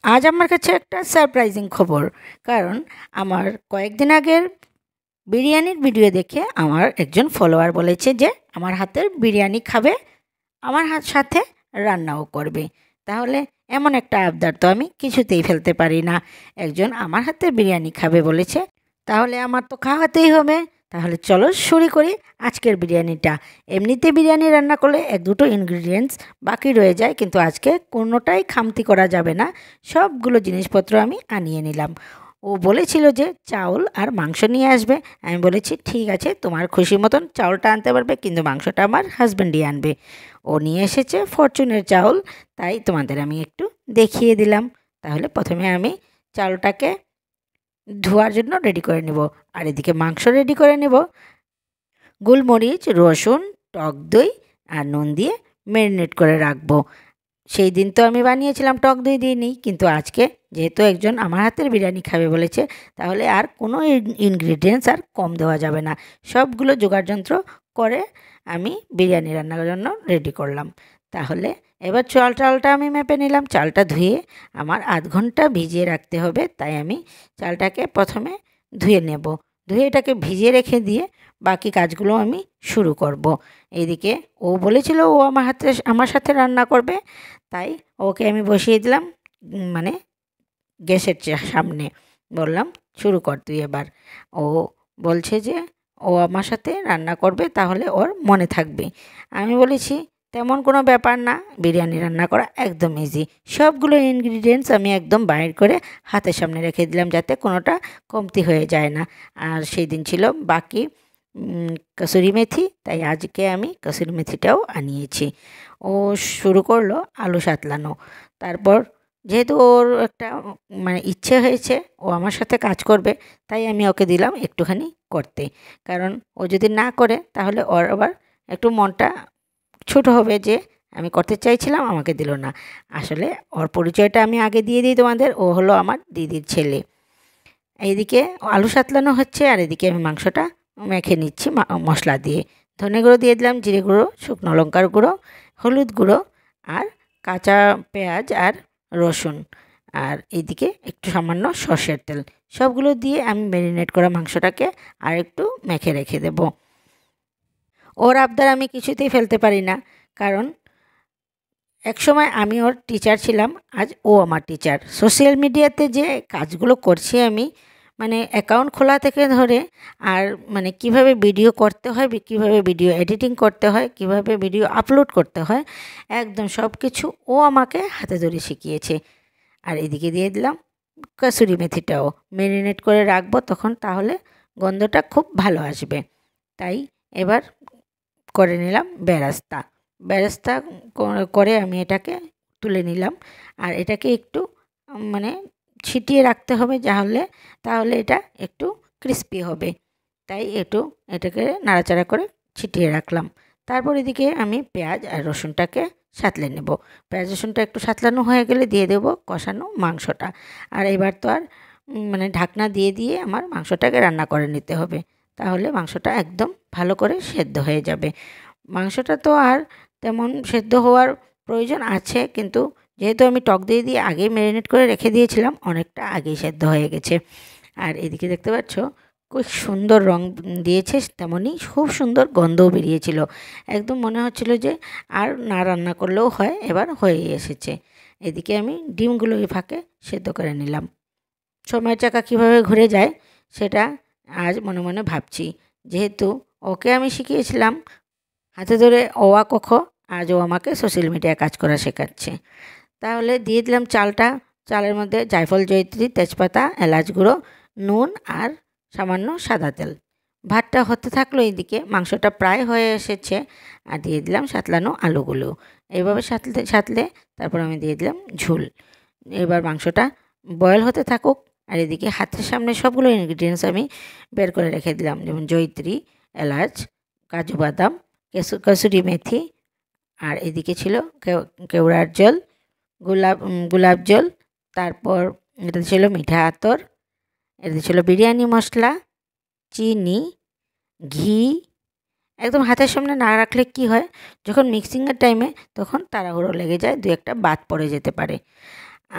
আজ আমার কাছে একটা সারপ্রাইজিং খবর। কারণ আমার কয়েকদিন আগের বিরিয়ানির ভিডিও দেখে আমার একজন ফলোয়ার বলেছে যে আমার হাতের বিরিয়ানি খাবে, আমার সাথে রান্নাও করবে। তাহলে এমন একটা আবদার তো আমি কিছুতেই ফেলতে পারি না। একজন আমার হাতের বিরিয়ানি খাবে বলেছে, তাহলে আমার তো খাওয়াতেই হবে। তাহলে চলো শুরু করি আজকের বিরিয়ানিটা। এমনিতে বিরিয়ানি রান্না করলে এক দুটো ইনগ্রিডিয়েন্টস বাকি রয়ে যায়, কিন্তু আজকে কোনোটাই খামতি করা যাবে না। সবগুলো জিনিসপত্র আমি আনিয়ে নিলাম। ও বলেছিল যে চাউল আর মাংস নিয়ে আসবে। আমি বলেছি ঠিক আছে, তোমার খুশি মতন চাউলটা আনতে পারবে, কিন্তু মাংসটা আমার হাজব্যান্ডই আনবে। ও নিয়ে এসেছে ফরচুনের চাউল, তাই তোমাদের আমি একটু দেখিয়ে দিলাম। তাহলে প্রথমে আমি চাউলটাকে ধোয়ার জন্য রেডি করে নেব, আর এদিকে মাংস রেডি করে নেব। গোলমরিচ, রসুন, টক দই আর নুন দিয়ে ম্যারিনেট করে রাখবো। সেই দিন তো আমি বানিয়েছিলাম টক দই দিইনি, কিন্তু আজকে যেহেতু একজন আমার হাতের বিরিয়ানি খাবে বলেছে, তাহলে আর কোনো ইনগ্রিডিয়েন্টস আর কম দেওয়া যাবে না। সবগুলো যোগাড়যন্ত্র করে আমি বিরিয়ানি রান্নার জন্য রেডি করলাম। তাহলে এবার চালটা আমি মেপে নিলাম। চালটা ধুয়ে আমার আধ ঘন্টা ভিজিয়ে রাখতে হবে, তাই আমি চালটাকে প্রথমে ধুয়ে নেব। ধুয়ে এটাকে ভিজিয়ে রেখে দিয়ে বাকি কাজগুলো আমি শুরু করব। এইদিকে ও বলেছিল ও আমার সাথে রান্না করবে, তাই ওকে আমি বসিয়ে দিলাম মানে গ্যাসের সামনে। বললাম শুরু কর তুই এবার। ও বলছে যে ও আমার সাথে রান্না করবে, তাহলে ওর মনে থাকবে। আমি বলেছি তেমন কোনো ব্যাপার না, বিরিয়ানি রান্না করা একদম ইজি। সবগুলো ইনগ্রিডিয়েন্টস আমি একদম বাইর করে হাতের সামনে রেখে দিলাম, যাতে কোনোটা কমতি হয়ে যায় না। আর সেই দিন ছিল বাকি কসুরি মেথি, তাই আজকে আমি কসুরি মেথিটাও আনিয়েছি। ও শুরু করলো আলু সাতলানো। তারপর যেহেতু ওর একটা ইচ্ছে হয়েছে ও আমার সাথে কাজ করবে, তাই আমি ওকে দিলাম একটুখানি করতে। কারণ ও যদি না করে তাহলে ওর আবার একটু মনটা ছোট হবে যে আমি করতে চাইছিলাম, আমাকে দিল না। আসলে ওর পরিচয়টা আমি আগে দিয়ে দিই তোমাদের, ও হলো আমার দিদির ছেলে। এইদিকে আলু সাতলানো হচ্ছে, আর এদিকে আমি মাংসটা মেখে নিচ্ছি মশলা দিয়ে। ধনে গুঁড়ো দিয়ে দিলাম, জিরে গুঁড়ো, শুকনো লঙ্কার গুঁড়ো, হলুদ গুঁড়ো, আর কাঁচা পেঁয়াজ আর রসুন, আর এইদিকে একটু সামান্য সর্ষের তেল। সবগুলো দিয়ে আমি ম্যারিনেট করা মাংসটাকে আর একটু মেখে রেখে দেব। ওর আবদার আমি কিছুতেই ফেলতে পারি না, কারণ একসময় আমি ওর টিচার ছিলাম, আজ ও আমার টিচার। সোশ্যাল মিডিয়াতে যে কাজগুলো করছি আমি, অ্যাকাউন্ট খোলা থেকে ধরে আর কিভাবে ভিডিও করতে হয়, কিভাবে ভিডিও এডিটিং করতে হয়, কিভাবে ভিডিও আপলোড করতে হয়, একদম সব কিছু ও আমাকে হাতে ধরে শিখিয়েছে। আর এদিকে দিয়ে দিলাম কসুরি মেথিটাও। ম্যারিনেট করে রাখবো, তখন তাহলে গন্ধটা খুব ভালো আসবে। তাই এবার করে নিলাম বেরাস্তা। বেরেস্তা করে আমি এটাকে তুলে নিলাম, আর এটাকে একটু ছিটিয়ে রাখতে হবে, তাহলে এটা একটু ক্রিস্পি হবে। তাই এটাকে নাড়াচাড়া করে ছিটিয়ে রাখলাম। তারপর এদিকে আমি পেঁয়াজ আর রসুনটাকে সাঁতলে নেব। পেঁয়াজ রসুনটা একটু সাঁতলানো হয়ে গেলে দিয়ে দেবো কষানো মাংসটা। আর এবার তো আর ঢাকনা দিয়ে দিয়ে আমার মাংসটাকে রান্না করে নিতে হবে, তাহলে মাংসটা একদম ভালো করে সেদ্ধ হয়ে যাবে। মাংসটা তো আর তেমন সেদ্ধ হওয়ার প্রয়োজন আছে, কিন্তু যেহেতু আমি টক দই দিয়ে আগেই ম্যারিনেট করে রেখে দিয়েছিলাম, অনেকটা আগেই সেদ্ধ হয়ে গেছে। আর এদিকে দেখতে পাচ্ছ খুব সুন্দর রং দিয়েছে, তেমনই খুব সুন্দর গন্ধও বেরিয়েছিল। একদম মনে হচ্ছিল যে আর না রান্না করলেও হয়, এবার হয়েই এসেছে। এদিকে আমি ডিমগুলো এই ফাঁকে সেদ্ধ করে নিলাম। সময়ের চাকা কীভাবে ঘুরে যায় সেটা আজ মনে মনে ভাবছি। যেহেতু ওকে আমি শিখিয়েছিলাম হাতে ধরে অ আ ক খ, আজ ও আমাকে সোশ্যাল মিডিয়ায় কাজ করা শেখাচ্ছে। তাহলে দিয়ে দিলাম চালটা। চালের মধ্যে জায়ফল, জয়িত্রী, তেজপাতা, এলাচ গুঁড়ো, নুন আর সামান্য সাদা তেল। ভাতটা হতে থাকলো, এইদিকে মাংসটা প্রায় হয়ে এসেছে। আর দিয়ে দিলাম সাতলানো আলুগুলো। এইভাবে সাতলে তারপর আমি দিয়ে দিলাম ঝোল। এবার মাংসটা বয়েল হতে থাকুক, আর এদিকে হাতের সামনে সবগুলো ইনগ্রিডিয়েন্টস আমি বের করে রেখে দিলাম, যেমন জয়িত্রী, এলাচ, কাজু বাদাম, কসুরি মেথি, আর এদিকে ছিল কেওড়ার জল, গোলাপ জল, তারপর এটা ছিল মিঠা আতর, এটা ছিল বিরিয়ানি মশলা, চিনি, ঘি। একদম হাতের সামনে না রাখলে কি হয়, যখন মিক্সিংয়ের টাইমে তখন তাড়াহুড়ো লেগে যায়, দু একটা বাদ পড়ে যেতে পারে।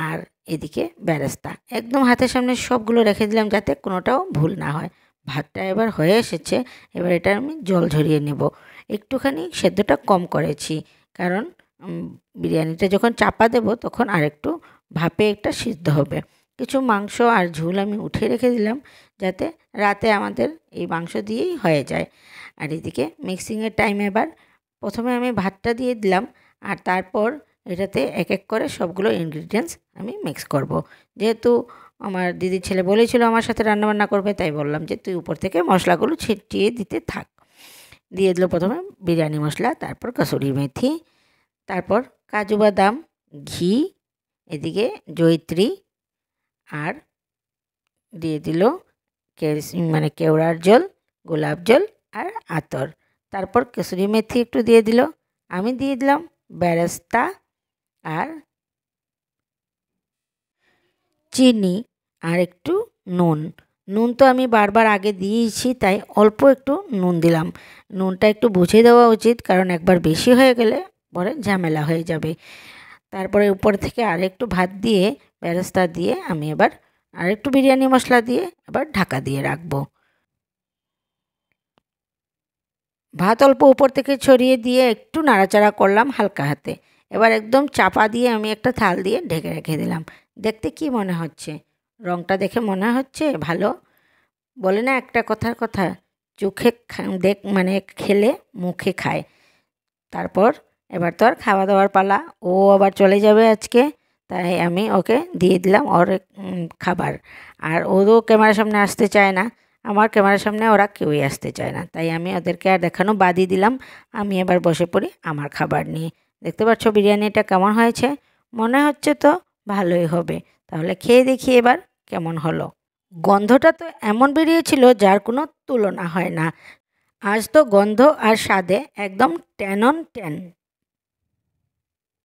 আর এদিকে বেরেস্তা একদম হাতের সামনে সবগুলো রেখে দিলাম যাতে কোনোটাও ভুল না হয়। ভাতটা এবার হয়ে এসেছে, এবার এটা আমি জল ঝরিয়ে নেব। একটুখানি সেদ্ধটা কম করেছি, কারণ বিরিয়ানিটা যখন চাপা দেব তখন আরেকটু ভাপে একটা সিদ্ধ হবে। কিছু মাংস আর ঝোল আমি উঠিয়ে রেখে দিলাম যাতে রাতে আমাদের এই মাংস দিয়েই হয়ে যায়। আর এদিকে মিক্সিংয়ের টাইম এবার প্রথমে আমি ভাতটা দিয়ে দিলাম, আর তারপর এটাতে এক এক করে সবগুলো ইনগ্রিডিয়েন্টস আমি মিক্স করব। যেহেতু আমার দিদির ছেলে বলেছিল আমার সাথে রান্নাবান্না করবে, তাই বললাম যে তুই উপর থেকে মশলাগুলো ছিটিয়ে দিতে থাক। দিয়ে দিল প্রথমে বিরিয়ানি মশলা, তারপর কসুরি মেথি, তারপর কাজু বাদাম, ঘি, এদিকে জয়িত্রী, আর দিয়ে দিল কেওড়ার জল, গোলাপ জল আর আতর। তারপর কসুরি মেথি একটু দিয়ে দিল। আমি দিয়ে দিলাম বেরেস্তা আর চিনি আর একটু নুন। নুন তো আমি বারবার আগে দিয়েছি, তাই অল্প একটু নুন দিলাম। নুনটা একটু বুঝে দেওয়া উচিত, কারণ একবার বেশি হয়ে গেলে পরে ঝামেলা হয়ে যাবে। তারপরে উপর থেকে আরেকটু ভাত দিয়ে বেরেস্তা দিয়ে আমি এবার আরেকটু বিরিয়ানি মশলা দিয়ে এবার ঢাকা দিয়ে রাখবো। ভাত অল্প উপর থেকে ছড়িয়ে দিয়ে একটু নাড়াচাড়া করলাম হালকা হাতে। এবার একদম চাপা দিয়ে আমি একটা থাল দিয়ে ঢেকে রেখে দিলাম। দেখতে কি মনে হচ্ছে? রংটা দেখে মনে হচ্ছে ভালো? বলে না একটা কথার কথা, চোখে খেলে মুখে খায়। তারপর এবার তো আর খাওয়া দাওয়ার পালা, ও আবার চলে যাবে আজকে, তাই আমি ওকে দিয়ে দিলাম ওর খাবার। আর ওরও ক্যামেরার সামনে আসতে চায় না, আমার ক্যামেরার সামনে ওরা কেউই আসতে চায় না, তাই আমি ওদেরকে আর দেখানো বাদই দিলাম। আমি এবার বসে পড়ি আমার খাবার নিয়ে। দেখতে পাচ্ছ বিরিয়ানিটা কেমন হয়েছে? মনে হচ্ছে তো ভালোই হবে। তাহলে খেয়ে দেখি এবার কেমন হলো। গন্ধটা তো এমন বেরিয়েছিল যার কোনো তুলনা হয় না। আজ তো গন্ধ আর স্বাদে একদম 10 on 10।